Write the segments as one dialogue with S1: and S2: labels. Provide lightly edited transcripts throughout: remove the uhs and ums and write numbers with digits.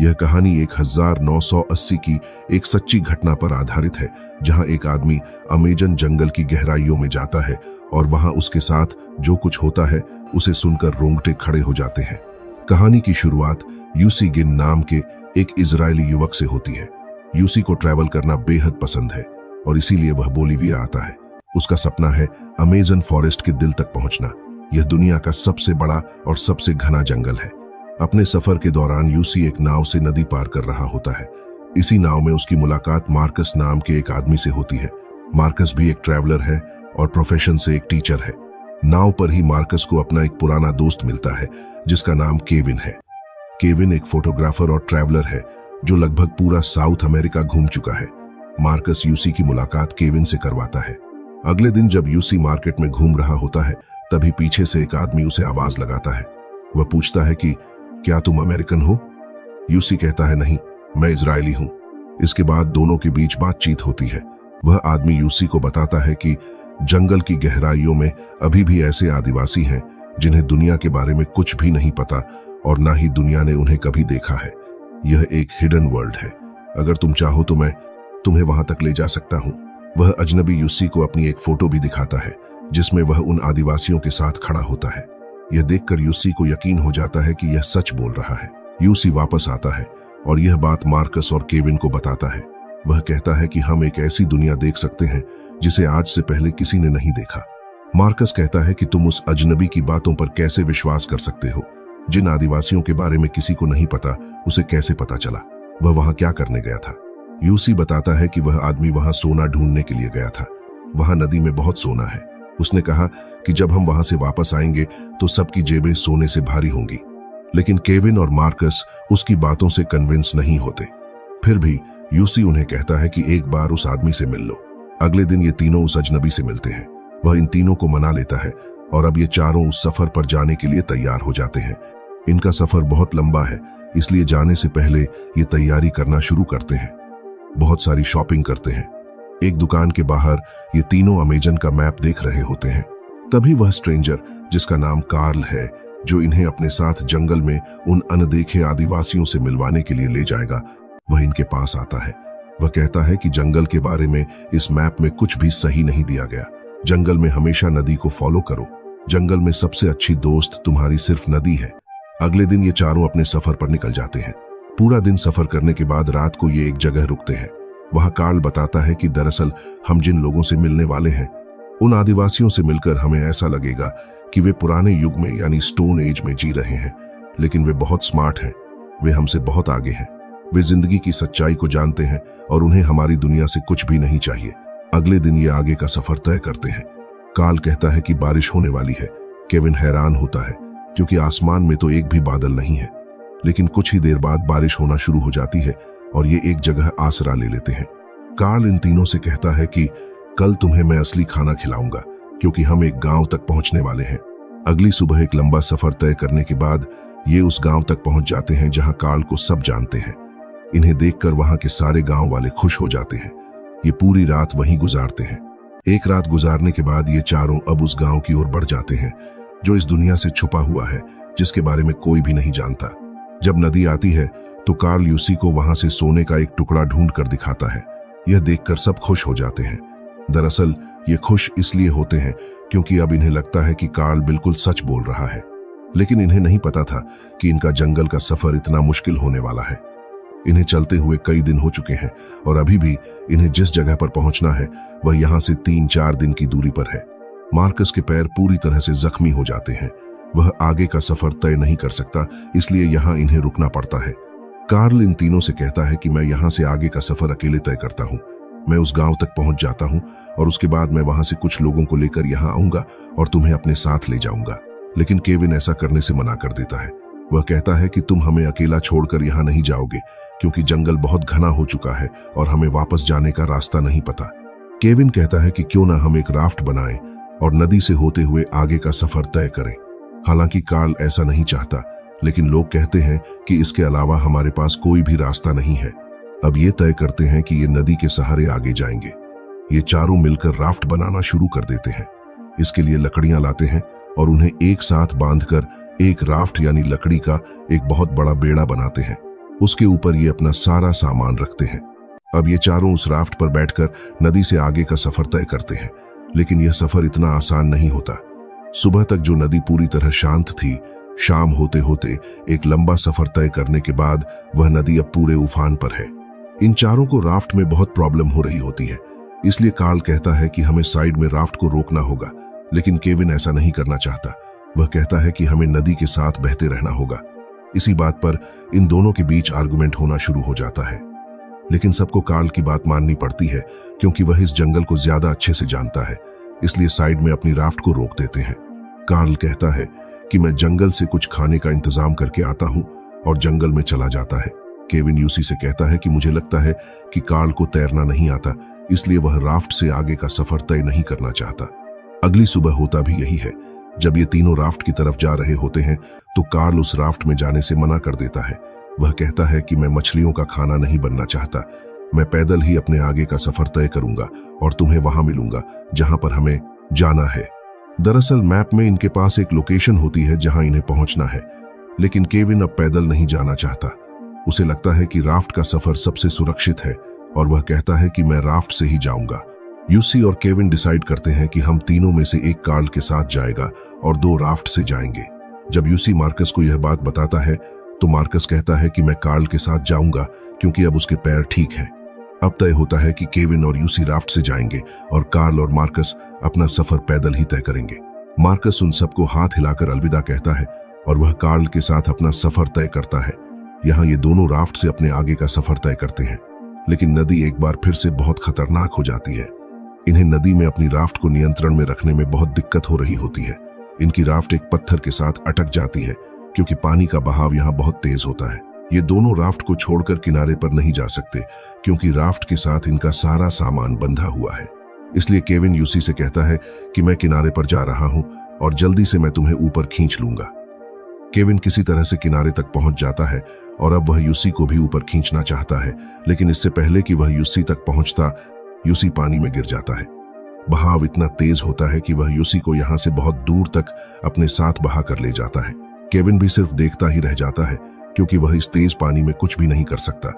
S1: यह कहानी 1980 की एक सच्ची घटना पर आधारित है, जहां एक आदमी अमेजन जंगल की गहराइयों में जाता है और वहां उसके साथ जो कुछ होता है उसे सुनकर रोंगटे खड़े हो जाते हैं। कहानी की शुरुआत यूसी गिन नाम के एक इजरायली युवक से होती है। यूसी को ट्रैवल करना बेहद पसंद है और इसीलिए वह बोलीविया आता है। उसका सपना है अमेजन फॉरेस्ट के दिल तक पहुंचना। यह दुनिया का सबसे बड़ा और सबसे घना जंगल है। अपने सफर के दौरान यूसी एक नाव से नदी पार कर रहा होता है। इसी नाव में उसकी मुलाकात मार्कस नाम के एक आदमी से होती है। मार्कस भी एक ट्रैवलर है और प्रोफेशन से एक टीचर है। नाव पर ही मार्कस को अपना एक पुराना दोस्त मिलता है जिसका नाम केविन है। केविन एक फोटोग्राफर और ट्रैवलर है जो लगभग पूरा साउथ अमेरिका घूम चुका है। मार्कस यूसी की मुलाकात केविन से करवाता है। अगले दिन जब यूसी मार्केट में घूम रहा होता है, तभी पीछे से एक आदमी उसे आवाज लगाता है। वह पूछता है कि क्या तुम अमेरिकन हो? यूसी कहता है, नहीं, मैं इजरायली हूं। इसके बाद दोनों के बीच बातचीत होती है। वह आदमी यूसी को बताता है कि जंगल की गहराइयों में अभी भी ऐसे आदिवासी हैं जिन्हें दुनिया के बारे में कुछ भी नहीं पता और ना ही दुनिया ने उन्हें कभी देखा है। यह एक हिडन वर्ल्ड है। अगर तुम चाहो तो मैं तुम्हें वहां तक ले जा सकता हूं। वह अजनबी यूसी को अपनी एक फोटो भी दिखाता है जिसमें वह उन आदिवासियों के साथ खड़ा होता है। यह देखकर यूसी को यकीन हो जाता है कि यह सच बोल रहा है। यूसी वापस आता है और यह बात मार्कस और केविन को बताता है। वह कहता है कि हम एक ऐसी दुनिया देख सकते हैं जिसे आज से पहले किसी ने नहीं देखा। मार्कस कहता है कि तुम उस अजनबी की बातों पर कैसे विश्वास कर सकते हो? जिन आदिवासियों के बारे में किसी को नहीं पता, उसे कैसे पता चला? वह वहां क्या करने गया था? यूसी बताता है कि वह आदमी वहां सोना ढूंढने के लिए गया था। वहां नदी में बहुत सोना है। उसने कहा कि जब हम वहां से वापस आएंगे तो सबकी जेबें सोने से भारी होंगी। लेकिन केविन और मार्कस उसकी बातों से कन्विंस नहीं होते। फिर भी यूसी उन्हें कहता है कि एक बार उस आदमी से मिल लो। अगले दिन ये तीनों उस अजनबी से मिलते हैं। वह इन तीनों को मना लेता है और अब ये चारों उस सफर पर जाने के लिए तैयार हो जाते हैं। इनका सफर बहुत लंबा है, इसलिए जाने से पहले ये तैयारी करना शुरू करते हैं। बहुत सारी शॉपिंग करते हैं। एक दुकान के बाहर ये तीनों अमेजन का मैप देख रहे होते हैं। तभी वह स्ट्रेंजर, जिसका नाम कार्ल है, जो इन्हें अपने साथ जंगल में उन अनदेखे आदिवासियों से मिलवाने के लिए ले जाएगा, वह इनके पास आता है। वह कहता है कि जंगल के बारे में इस मैप में कुछ भी सही नहीं दिया गया। जंगल में हमेशा नदी को फॉलो करो। जंगल में सबसे अच्छी दोस्त तुम्हारी सिर्फ नदी है। अगले दिन ये चारों अपने सफर पर निकल जाते हैं। पूरा दिन सफर करने के बाद रात को ये एक जगह रुकते हैं। वहां कार्ल बताता है कि दरअसल हम जिन लोगों से मिलने वाले हैं, उन आदिवासियों से मिलकर हमें ऐसा लगेगा कि वे पुराने युग में यानी स्टोन एज में जी रहे हैं। लेकिन वे बहुत स्मार्ट हैं। वे हमसे बहुत आगे हैं। वे जिंदगी की सच्चाई को जानते हैं और उन्हें हमारी दुनिया से कुछ भी नहीं चाहिए। अगले दिन ये आगे का सफर तय करते हैं। कार्ल कहता है कि बारिश होने वाली है। केविन हैरान होता है क्योंकि आसमान में तो एक भी बादल नहीं है। लेकिन कुछ ही देर बाद बारिश होना शुरू हो जाती है और ये एक जगह आसरा ले लेते हैं। कार्ल इन तीनों से कहता है कि कल तुम्हें मैं असली खाना खिलाऊंगा क्योंकि हम एक गांव तक पहुंचने वाले हैं। अगली सुबह एक लंबा सफर तय करने के बाद ये उस गांव तक पहुंच जाते हैं जहां कार्ल को सब जानते हैं। इन्हें देखकर वहां के सारे गांव वाले खुश हो जाते हैं। ये पूरी रात वहीं गुजारते हैं। एक रात गुजारने के बाद ये चारों अब उस गांव की ओर बढ़ जाते हैं जो इस दुनिया से छुपा हुआ है, जिसके बारे में कोई भी नहीं जानता। जब नदी आती है तो कार्ल यूसी को वहां से सोने का एक टुकड़ा ढूंढ कर दिखाता है। यह देखकर सब खुश हो जाते हैं। दरअसल ये खुश इसलिए होते हैं क्योंकि अब इन्हें लगता है कि कार्ल बिल्कुल सच बोल रहा है। लेकिन इन्हें नहीं पता था कि इनका जंगल का सफर इतना मुश्किल होने वाला है। इन्हें चलते हुए कई दिन हो चुके हैं और अभी भी इन्हें जिस जगह पर पहुंचना है वह यहां से 3-4 दिन की दूरी पर है। मार्कस के पैर पूरी तरह से जख्मी हो जाते हैं। वह आगे का सफर तय नहीं कर सकता, इसलिए यहां इन्हें रुकना पड़ता है। कार्ल इन तीनों से कहता है कि मैं यहां से आगे का सफर अकेले तय करता हूं। मैं उस गांव तक पहुंच जाता हूं और उसके बाद मैं वहां से कुछ लोगों को लेकर यहां आऊंगा और तुम्हें अपने साथ ले जाऊंगा। लेकिन केविन ऐसा करने से मना कर देता है। वह कहता है कि तुम हमें अकेला छोड़कर यहां नहीं जाओगे क्योंकि जंगल बहुत घना हो चुका है और हमें वापस जाने का रास्ता नहीं पता। केविन कहता है कि क्यों ना हम एक राफ्ट बनाएं और नदी से होते हुए आगे का सफर तय करें। हालांकि कार्ल ऐसा नहीं चाहता, लेकिन लोग कहते हैं कि इसके अलावा हमारे पास कोई भी रास्ता नहीं है। अब ये तय करते हैं कि ये नदी के सहारे आगे जाएंगे। ये चारों मिलकर राफ्ट बनाना शुरू कर देते हैं। इसके लिए लकड़ियां लाते हैं और उन्हें एक साथ बांधकर एक राफ्ट यानी लकड़ी का एक बहुत बड़ा बेड़ा बनाते हैं। उसके ऊपर ये अपना सारा सामान रखते हैं। अब ये चारों उस राफ्ट पर बैठकर नदी से आगे का सफर तय करते हैं, लेकिन यह सफर इतना आसान नहीं होता। सुबह तक जो नदी पूरी तरह शांत थी, शाम होते होते एक लंबा सफर तय करने के बाद वह नदी अब पूरे उफान पर है। इन चारों को राफ्ट में बहुत प्रॉब्लम हो रही होती है, इसलिए कार्ल कहता है कि हमें साइड में राफ्ट को रोकना होगा, लेकिन केविन ऐसा नहीं करना चाहता। वह कहता है कि हमें नदी के साथ बहते रहना होगा। इसी बात पर इन दोनों के बीच आर्गुमेंट होना शुरू हो जाता है, लेकिन सबको कार्ल की बात माननी पड़ती है क्योंकि वह इस जंगल को ज्यादा अच्छे से जानता है, इसलिए साइड में अपनी राफ्ट को रोक देते हैं। कार्ल कहता है कि मैं जंगल से कुछ खाने का इंतजाम करके आता हूं और जंगल में चला जाता है। केविन यूसी से कहता है कि मुझे लगता है कि कार्ल को तैरना नहीं आता, इसलिए वह राफ्ट से आगे का सफर तय नहीं करना चाहता। अगली सुबह होता भी यही है। जब ये तीनों राफ्ट की तरफ जा रहे होते हैं तो कार्ल उस राफ्ट में जाने से मना कर देता है। वह कहता है कि मैं मछलियों का खाना नहीं बनना चाहता, मैं पैदल ही अपने आगे का सफर तय करूंगा और तुम्हें वहां मिलूंगा जहां पर हमें जाना है। दरअसल मैप में इनके पास एक लोकेशन होती है जहां इन्हें पहुंचना है, लेकिन केविन अब पैदल नहीं जाना चाहता। उसे लगता है कि राफ्ट का सफर सबसे सुरक्षित है और वह कहता है कि मैं राफ्ट से ही जाऊंगा। यूसी और केविन डिसाइड करते हैं कि हम तीनों में से एक कार्ल के साथ जाएगा और 2 राफ्ट से जाएंगे। जब यूसी मार्कस को यह बात बताता है तो मार्कस कहता है कि मैं कार्ल के साथ जाऊंगा क्योंकि अब उसके पैर ठीक हैं। अब तय होता है कि केविन और यूसी राफ्ट से जाएंगे और कार्ल और मार्कस अपना सफर पैदल ही तय करेंगे। मार्कस उन सबको हाथ हिलाकर अलविदा कहता है और वह कार्ल के साथ अपना सफर तय करता है। यहाँ ये दोनों राफ्ट से अपने आगे का सफर तय करते हैं, लेकिन नदी एक बार फिर से बहुत खतरनाक हो जाती है। इन्हें नदी में अपनी राफ्ट को नियंत्रण में रखने में बहुत दिक्कत हो रही होती है। इनकी राफ्ट एक पत्थर के साथ अटक जाती है क्योंकि पानी का बहाव यहाँ बहुत तेज होता है। ये दोनों राफ्ट को छोड़कर किनारे पर नहीं जा सकते क्योंकि राफ्ट के साथ इनका सारा सामान बंधा हुआ है। इसलिए केविन यूसी से कहता है कि मैं किनारे पर जा रहा हूं और जल्दी से मैं तुम्हें ऊपर खींच लूंगा। केविन किसी तरह से किनारे तक पहुंच जाता है और अब वह यूसी को भी ऊपर खींचना चाहता है, लेकिन इससे पहले कि वह यूसी तक पहुंचता, यूसी पानी में गिर जाता है। बहाव इतना तेज होता है कि वह यूसी को यहां से बहुत दूर तक अपने साथ बहा कर ले जाता है। केविन भी सिर्फ देखता ही रह जाता है क्योंकि वह इस तेज पानी में कुछ भी नहीं कर सकता।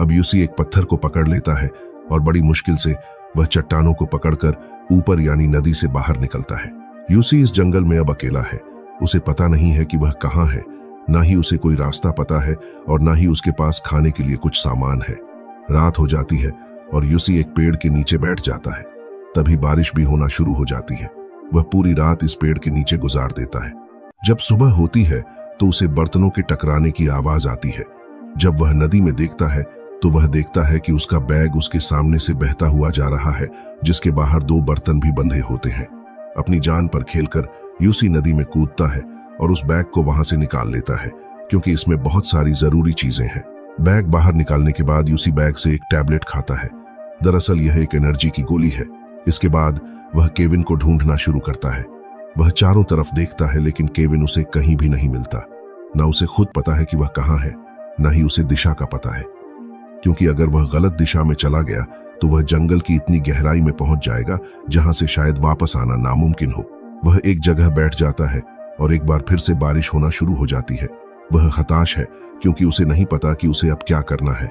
S1: अब यूसी एक पत्थर को पकड़ लेता है और बड़ी मुश्किल से वह चट्टानों को पकड़कर ऊपर यानी नदी से बाहर निकलता है। यूसी इस जंगल में अब अकेला है। उसे पता नहीं है कि वह कहाँ है, ना ही उसे कोई रास्ता पता है और ना ही उसके पास खाने के लिए कुछ सामान है। रात हो जाती है और यूसी एक पेड़ के नीचे बैठ जाता है। तभी बारिश भी होना शुरू हो जाती है। वह पूरी रात इस पेड़ के नीचे गुजार देता है। जब सुबह होती है तो उसे बर्तनों के टकराने की आवाज आती है। जब वह नदी में देखता है तो वह देखता है कि उसका बैग उसके सामने से बहता हुआ जा रहा है, जिसके बाहर 2 बर्तन भी बंधे होते हैं। अपनी जान पर खेलकर यूसी नदी में कूदता है और उस बैग को वहां से निकाल लेता है क्योंकि इसमें बहुत सारी जरूरी चीजें हैं। बैग बाहर निकालने के बाद यूसी बैग से एक टैबलेट खाता है। दरअसल यह एक एनर्जी की गोली है। इसके बाद वह केविन को ढूंढना शुरू करता है। वह चारों तरफ देखता है लेकिन केविन उसे कहीं भी नहीं मिलता। ना उसे खुद पता है कि वह कहाँ है, ना ही उसे दिशा का पता है, क्योंकि अगर वह गलत दिशा में चला गया तो वह जंगल की इतनी गहराई में पहुंच जाएगा जहां से शायद वापस आना नामुमकिन हो। वह एक जगह बैठ जाता है और एक बार फिर से बारिश होना शुरू हो जाती है। वह हताश है क्योंकि उसे नहीं पता कि उसे अब क्या करना है,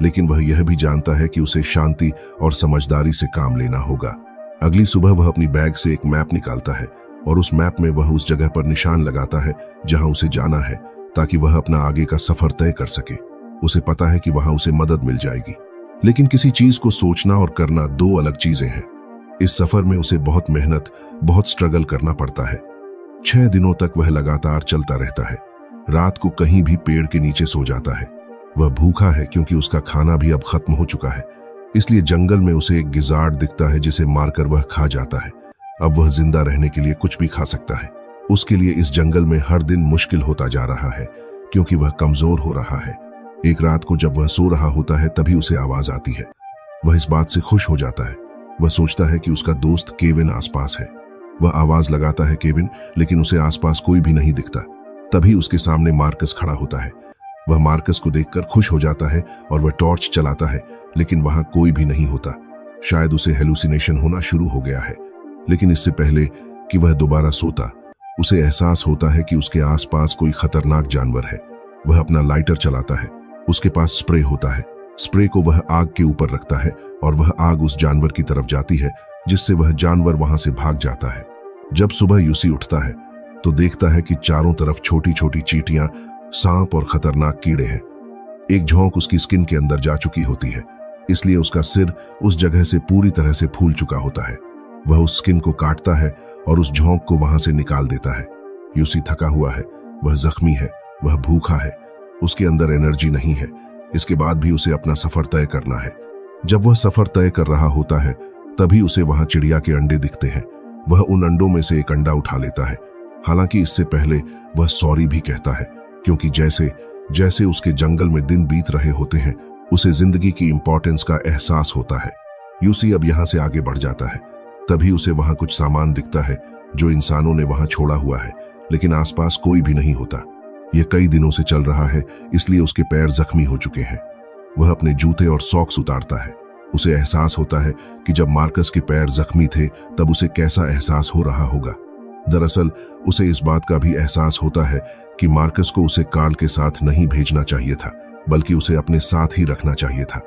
S1: लेकिन वह यह भी जानता है कि उसे शांति और समझदारी से काम लेना होगा। अगली सुबह वह अपनी बैग से एक मैप निकालता है और उस मैप में वह उस जगह पर निशान लगाता है जहां उसे जाना है, ताकि वह अपना आगे का सफर तय कर सके। उसे पता है कि वहां उसे मदद मिल जाएगी, लेकिन किसी चीज को सोचना और करना 2 अलग चीजें हैं। इस सफर में उसे बहुत मेहनत, बहुत स्ट्रगल करना पड़ता है। 6 दिनों तक वह लगातार चलता रहता है। रात को कहीं भी पेड़ के नीचे सो जाता है। वह भूखा है क्योंकि उसका खाना भी अब खत्म हो चुका है, इसलिए जंगल में उसे एक गिजार्ड दिखता है जिसे मारकर वह खा जाता है। अब वह जिंदा रहने के लिए कुछ भी खा सकता है। उसके लिए इस जंगल में हर दिन मुश्किल होता जा रहा है क्योंकि वह कमजोर हो रहा है। एक रात को जब वह सो रहा होता है तभी उसे आवाज आती है। वह इस बात से खुश हो जाता है। वह सोचता है कि उसका दोस्त केविन आसपास है। वह आवाज लगाता है केविन, लेकिन उसे आसपास कोई भी नहीं दिखता। तभी उसके सामने मार्कस खड़ा होता है। वह मार्कस को देखकर खुश हो जाता है और वह टॉर्च चलाता है, लेकिन वहां कोई भी नहीं होता। शायद उसे हेलुसिनेशन होना शुरू हो गया है। लेकिन इससे पहले कि वह दोबारा सोता, उसे एहसास होता है कि उसके आसपास कोई खतरनाक जानवर है। वह अपना लाइटर चलाता है। उसके पास स्प्रे होता है। स्प्रे को वह आग के ऊपर रखता है और वह आग उस जानवर की तरफ जाती है, जिससे वह जानवर वहां से भाग जाता है। जब सुबह यूसी उठता है तो देखता है कि चारों तरफ छोटी छोटी चींटियां, सांप और खतरनाक कीड़े हैं। एक झोंक उसकी स्किन के अंदर जा चुकी होती है, इसलिए उसका सिर उस जगह से पूरी तरह से फूल चुका होता है। वह उस स्किन को काटता है और उस झोंक को वहां से निकाल देता है। यूसी थका हुआ है, वह जख्मी है, वह भूखा है, उसके अंदर एनर्जी नहीं है। इसके बाद भी उसे अपना सफर तय करना है। जब वह सफर तय कर रहा होता है तभी उसे वहां चिड़िया के अंडे दिखते हैं। वह उन अंडों में से एक अंडा उठा लेता है। हालांकि इससे पहले वह सॉरी भी कहता है, क्योंकि जैसे जैसे उसके जंगल में दिन बीत रहे होते हैं उसे जिंदगी की इंपॉर्टेंस का एहसास होता है। यूसी अब यहां से आगे बढ़ जाता है। तभी उसे वहां कुछ सामान दिखता है जो इंसानों ने वहां छोड़ा हुआ है, लेकिन आसपास कोई भी नहीं होता। यह कई दिनों से चल रहा है, इसलिए उसके पैर जख्मी हो चुके हैं। वह अपने जूते और सॉक्स उतारता है। उसे एहसास होता है कि जब मार्कस के पैर जख्मी थे तब उसे कैसा एहसास हो रहा होगा। दरअसल उसे इस बात का भी एहसास होता है कि मार्कस को उसे कार्ल के साथ नहीं भेजना चाहिए था, बल्कि उसे अपने साथ ही रखना चाहिए था।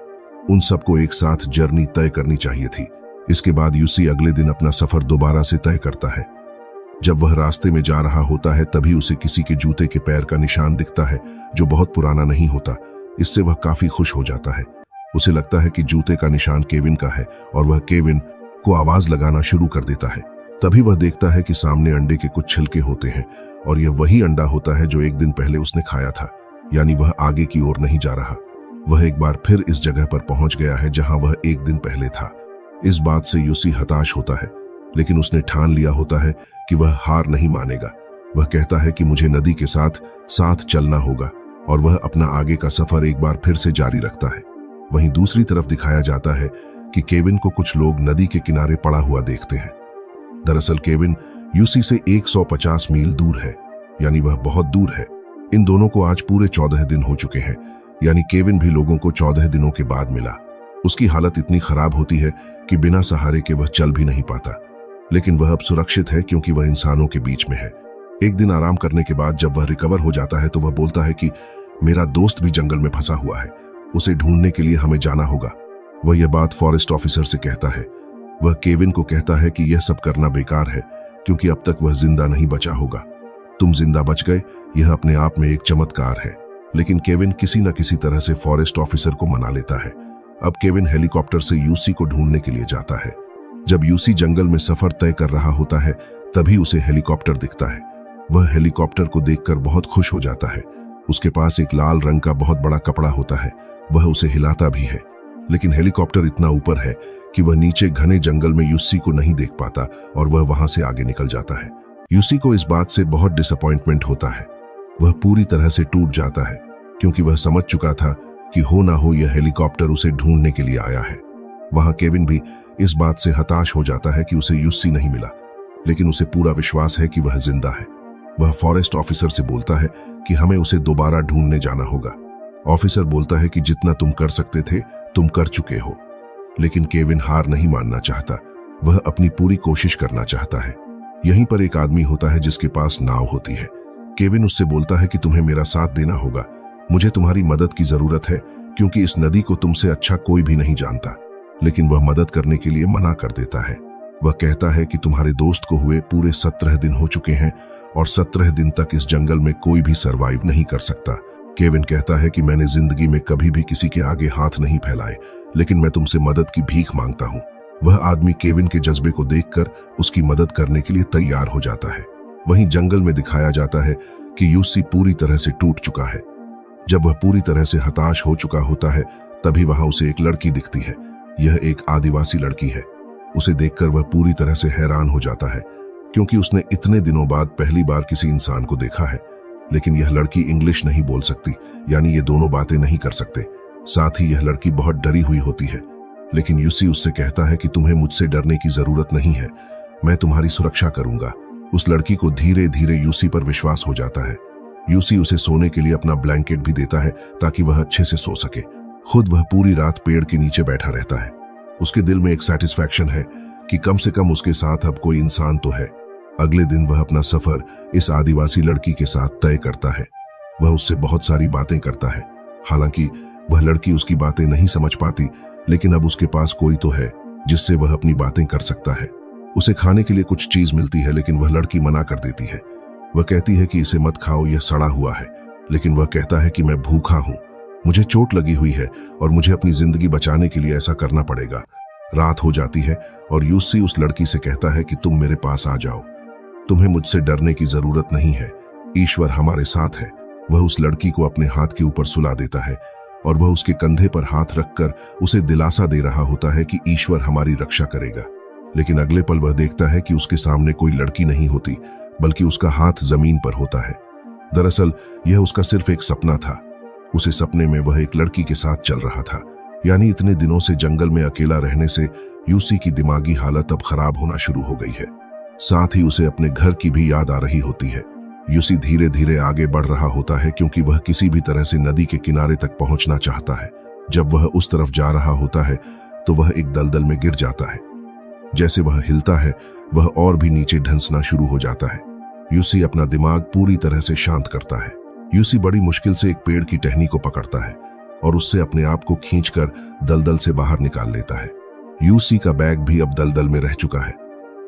S1: उन सबको एक साथ जर्नी तय करनी चाहिए थी। इसके बाद यूसी अगले दिन अपना सफर दोबारा से तय करता है। जब वह रास्ते में जा रहा होता है तभी उसे किसी के जूते के पैर का निशान दिखता है जो बहुत पुराना नहीं होता। इससे वह काफी खुश हो जाता है। उसे लगता है कि जूते का निशान केविन का है और वह केविन को आवाज लगाना शुरू कर देता है। तभी वह देखता है कि सामने अंडे के कुछ छिलके होते हैं और यह वही अंडा होता है जो एक दिन पहले उसने खाया था। यानी वह आगे की ओर नहीं जा रहा, वह एक बार फिर इस जगह पर पहुंच गया है जहां वह एक दिन पहले था। इस बात से यूसी हताश होता है, लेकिन उसने ठान लिया होता है कि वह हार नहीं मानेगा। वह कहता है कि मुझे नदी के साथ साथ चलना होगा और वह अपना आगे का सफर एक बार फिर से जारी रखता है। वहीं दूसरी तरफ दिखाया जाता है कि केविन को कुछ लोग नदी के किनारे पड़ा हुआ देखते हैं। दरअसल केविन यूसी से 150 मील दूर है, यानी वह बहुत दूर है। इन दोनों को आज पूरे 14 दिन हो चुके हैं, यानी केविन भी लोगों को 14 दिनों के बाद मिला। उसकी हालत इतनी खराब होती है कि बिना सहारे के वह चल भी नहीं पाता, लेकिन वह अब सुरक्षित है क्योंकि वह इंसानों के बीच में है। एक दिन आराम करने के बाद जब वह रिकवर हो जाता है तो वह बोलता है कि मेरा दोस्त भी जंगल में फंसा हुआ है, उसे ढूंढने के लिए हमें जाना होगा। वह यह बात फॉरेस्ट ऑफिसर से कहता है। वह केविन को कहता है कि यह सब करना बेकार है क्योंकि अब तक वह जिंदा नहीं बचा होगा। तुम जिंदा बच गए, यह अपने आप में एक चमत्कार है। लेकिन केविन किसी न किसी तरह से फॉरेस्ट ऑफिसर को मना लेता है। अब केविन हेलीकॉप्टर से यूसी को ढूंढने के लिए जाता है। जब यूसी जंगल में सफर तय कर रहा होता है तभी उसे हेलीकॉप्टर दिखता है। वह हेलीकॉप्टर को देखकर बहुत खुश हो जाता है। उसके पास एक लाल रंग का बहुत बड़ा कपड़ा होता है। वह उसे हिलाता भी है, लेकिन हेलीकॉप्टर इतना ऊपर है कि वह नीचे घने जंगल में यूसी को नहीं देख पाता और वह वहां से आगे निकल जाता है। यूसी को इस बात से बहुत डिसअपॉइंटमेंट होता है। वह पूरी तरह से टूट जाता है क्योंकि वह समझ चुका था कि हो ना हो यह हेलीकॉप्टर उसे ढूंढने के लिए आया है। वहां केविन भी इस बात से हताश हो जाता है कि उसे यूसी नहीं मिला, लेकिन उसे पूरा विश्वास है कि वह जिंदा है। वह फॉरेस्ट ऑफिसर से बोलता है कि हमें उसे दोबारा ढूंढने जाना होगा। ऑफिसर बोलता है कि जितना तुम कर सकते थे तुम कर चुके हो, लेकिन केविन हार नहीं मानना चाहता। वह अपनी पूरी कोशिश करना चाहता है। यहीं पर एक आदमी होता है जिसके पास नाव होती है। केविन उससे बोलता है कि तुम्हें मेरा साथ देना होगा, मुझे तुम्हारी मदद की जरूरत है क्योंकि इस नदी को तुमसे अच्छा कोई भी नहीं जानता। लेकिन वह मदद करने के लिए मना कर देता है। वह कहता है कि तुम्हारे दोस्त को हुए पूरे 17 दिन हो चुके हैं और 17 दिन तक इस जंगल में कोई भी सरवाइव नहीं कर सकता। केविन कहता है कि मैंने जिंदगी में कभी भी किसी के आगे हाथ नहीं फैलाए, लेकिन मैं तुमसे मदद की भीख मांगता हूँ। वह आदमी केविन के जज्बे को देखकर उसकी मदद करने के लिए तैयार हो जाता है। वहीं जंगल में दिखाया जाता है कि यूसी पूरी तरह से टूट चुका है। जब वह पूरी तरह से हताश हो चुका होता है तभी वहां उसे एक लड़की दिखती है। यह एक आदिवासी लड़की है। उसे देखकर वह पूरी तरह से हैरान हो जाता है क्योंकि उसने इतने दिनों बाद पहली बार किसी इंसान को देखा है। लेकिन यह लड़की इंग्लिश नहीं बोल सकती, यानी ये दोनों बातें नहीं कर सकते। साथ ही यह लड़की बहुत डरी हुई होती है। लेकिन यूसी उससे कहता है कि तुम्हें मुझसे डरने की जरूरत नहीं है, मैं तुम्हारी सुरक्षा करूंगा। उस लड़की को धीरे धीरे यूसी पर विश्वास हो जाता है। यूसी उसे सोने के लिए अपना ब्लैंकेट भी देता है ताकि वह अच्छे से सो सके। खुद वह पूरी रात पेड़ के नीचे बैठा रहता है। उसके दिल में एक सेटिस्फैक्शन है कि कम से कम उसके साथ अब कोई इंसान तो है। अगले दिन वह अपना सफर इस आदिवासी लड़की के साथ तय करता है। वह उससे बहुत सारी बातें करता है। हालांकि वह लड़की उसकी बातें नहीं समझ पाती, लेकिन अब उसके पास कोई तो है जिससे वह अपनी बातें कर सकता है। उसे खाने के लिए कुछ चीज मिलती है, लेकिन वह लड़की मना कर देती है। वह कहती है कि इसे मत खाओ, यह सड़ा हुआ है, लेकिन वह कहता है कि मैं भूखा हूं, मुझे चोट लगी हुई है और मुझे अपनी जिंदगी बचाने के लिए ऐसा करना पड़ेगा। रात हो जाती है और यूसी उस लड़की से कहता है कि तुम मेरे पास आ जाओ, तुम्हें मुझसे डरने की जरूरत नहीं है, ईश्वर हमारे साथ है। वह उस लड़की को अपने हाथ के ऊपर सुला देता है और वह उसके कंधे पर हाथ रखकर उसे दिलासा दे रहा होता है कि ईश्वर हमारी रक्षा करेगा। लेकिन अगले पल वह देखता है कि उसके सामने कोई लड़की नहीं होती, बल्कि उसका हाथ जमीन पर होता है। दरअसल यह उसका सिर्फ एक सपना था। उसे सपने में वह एक लड़की के साथ चल रहा था। यानी इतने दिनों से जंगल में अकेला रहने से यूसी की दिमागी हालत अब खराब होना शुरू हो गई है। साथ ही उसे अपने घर की भी याद आ रही होती है। यूसी धीरे धीरे आगे बढ़ रहा होता है क्योंकि वह किसी भी तरह से नदी के किनारे तक पहुंचना चाहता है। जब वह उस तरफ जा रहा होता है तो वह एक दलदल में गिर जाता है। जैसे वह हिलता है, वह और भी नीचे ढंसना शुरू हो जाता है। यूसी अपना दिमाग पूरी तरह से शांत करता है। यूसी बड़ी मुश्किल से एक पेड़ की टहनी को पकड़ता है और उससे अपने आप को खींचकर दलदल से बाहर निकाल लेता है। यूसी का बैग भी अब दलदल में रह चुका है।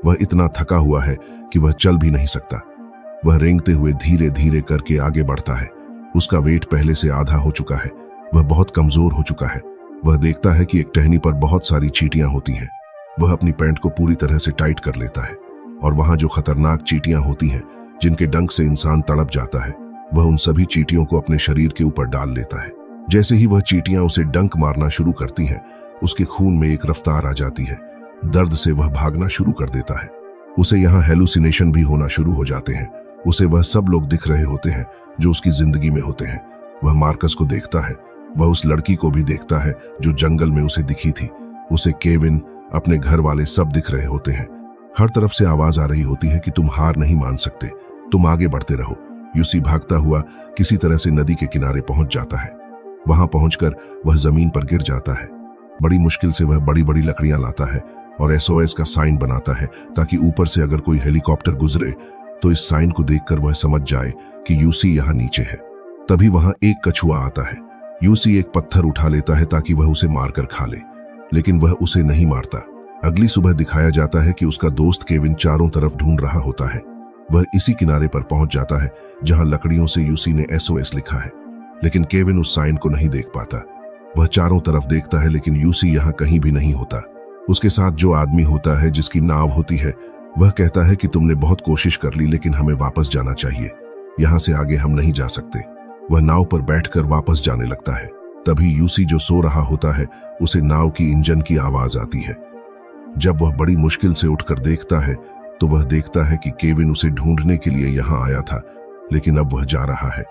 S1: वह इतना थका हुआ है कि वह चल भी नहीं सकता। वह रेंगते हुए धीरे धीरे करके आगे बढ़ता है। उसका वेट पहले से आधा हो चुका है। वह बहुत कमजोर हो चुका है। वह देखता है कि एक टहनी पर बहुत सारी चींटियां होती हैं। वह अपनी पैंट को पूरी तरह से टाइट कर लेता है और वहां जो खतरनाक चींटियां होती हैं, जिनके डंक से इंसान तड़प जाता है, वह उन सभी चींटियों को अपने शरीर के ऊपर डाल लेता है। जैसे ही वह चींटियां उसे डंक मारना शुरू करती हैं, उसके खून में एक रफ्तार आ जाती है। दर्द से वह भागना शुरू कर देता है। उसे यहाँ हेलुसिनेशन भी होना शुरू हो जाते हैं। उसे वह सब लोग दिख रहे होते हैं जो उसकी जिंदगी में होते हैं। वह मार्कस को देखता है। वह उस लड़की को भी देखता है जो जंगल में उसे दिखी थी। उसे केविन, अपने घर वाले सब दिख रहे होते हैं। हर तरफ से आवाज आ रही होती है कि तुम हार नहीं मान सकते, तुम आगे बढ़ते रहो। यूसी भागता हुआ किसी तरह से नदी के किनारे पहुंच जाता है। वहां पहुंचकर वह जमीन पर गिर जाता है। बड़ी मुश्किल से वह बड़ी बड़ी लकड़ियां लाता है और एसओएस का साइन बनाता है ताकि ऊपर से अगर कोई हेलीकॉप्टर गुजरे तो इस साइन को देखकर वह समझ जाए कि यूसी यहाँ नीचे है। तभी वहां एक कछुआ आता है। यूसी एक पत्थर उठा लेता है ताकि वह उसे मारकर खा ले, लेकिन वह उसे नहीं मारता। अगली सुबह दिखाया जाता है कि उसका दोस्त केविन चारों तरफ ढूंढ रहा होता है। वह इसी किनारे पर पहुंच जाता है जहां लकड़ियों से यूसी ने एसओएस लिखा है, लेकिन केविन उस साइन को नहीं देख पाता। वह चारों तरफ देखता है, लेकिन यूसी यहाँ कहीं भी नहीं होता। उसके साथ जो आदमी होता है जिसकी नाव होती है, वह कहता है कि तुमने बहुत कोशिश कर ली, लेकिन हमें वापस जाना चाहिए, यहाँ से आगे हम नहीं जा सकते। वह नाव पर बैठकर वापस जाने लगता है। तभी यूसी जो सो रहा होता है, उसे नाव की इंजन की आवाज आती है। जब वह बड़ी मुश्किल से उठकर देखता है तो वह देखता है कि केविन उसे ढूंढने के लिए यहाँ आया था, लेकिन अब वह जा रहा है।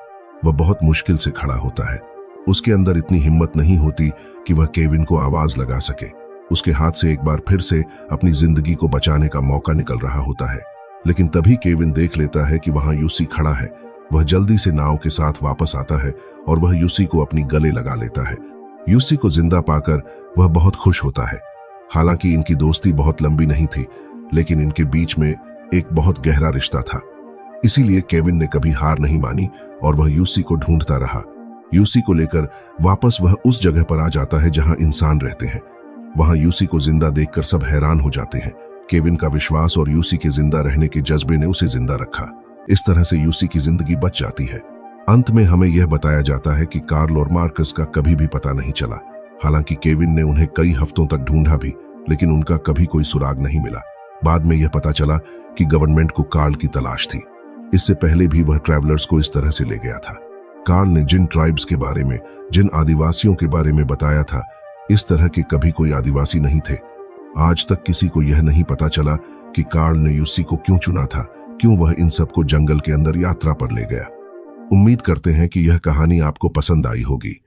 S1: वह बहुत मुश्किल से खड़ा होता है। उसके अंदर इतनी हिम्मत नहीं होती कि वह केविन को आवाज लगा सके। उसके हाथ से एक बार फिर से अपनी जिंदगी को बचाने का मौका निकल रहा होता है, लेकिन तभी केविन देख लेता है कि वहां यूसी खड़ा है। वह जल्दी से नाव के साथ वापस आता है और वह यूसी को अपनी गले लगा लेता है। यूसी को जिंदा पाकर वह बहुत खुश होता है। हालांकि इनकी दोस्ती बहुत लंबी नहीं थी, लेकिन इनके बीच में एक बहुत गहरा रिश्ता था। इसीलिए केविन ने कभी हार नहीं मानी और वह यूसी को ढूंढता रहा। यूसी को लेकर वापस वह उस जगह पर आ जाता है जहां इंसान रहते हैं। वहां यूसी को जिंदा देखकर सब हैरान हो जाते हैं। केविन का विश्वास और यूसी के जिंदा रहने के जज्बे ने उसे जिंदा रखा। इस तरह से यूसी की जिंदगी बच जाती है। अंत में हमें यह बताया जाता है कि कार्ल और मार्कस का कभी भी पता नहीं चला। हालांकि केविन ने उन्हें कई हफ्तों तक ढूंढा भी, लेकिन उनका कभी कोई सुराग नहीं मिला। बाद में यह पता चला कि गवर्नमेंट को कार्ल की तलाश थी। इससे पहले भी वह ट्रैवलर्स को इस तरह से ले गया था। कार्ल ने जिन ट्राइब्स के बारे में, जिन आदिवासियों के बारे में बताया था, इस तरह के कभी कोई आदिवासी नहीं थे। आज तक किसी को यह नहीं पता चला कि कार्ल ने यूसी को क्यों चुना था, क्यों वह इन सबको जंगल के अंदर यात्रा पर ले गया। उम्मीद करते हैं कि यह कहानी आपको पसंद आई होगी।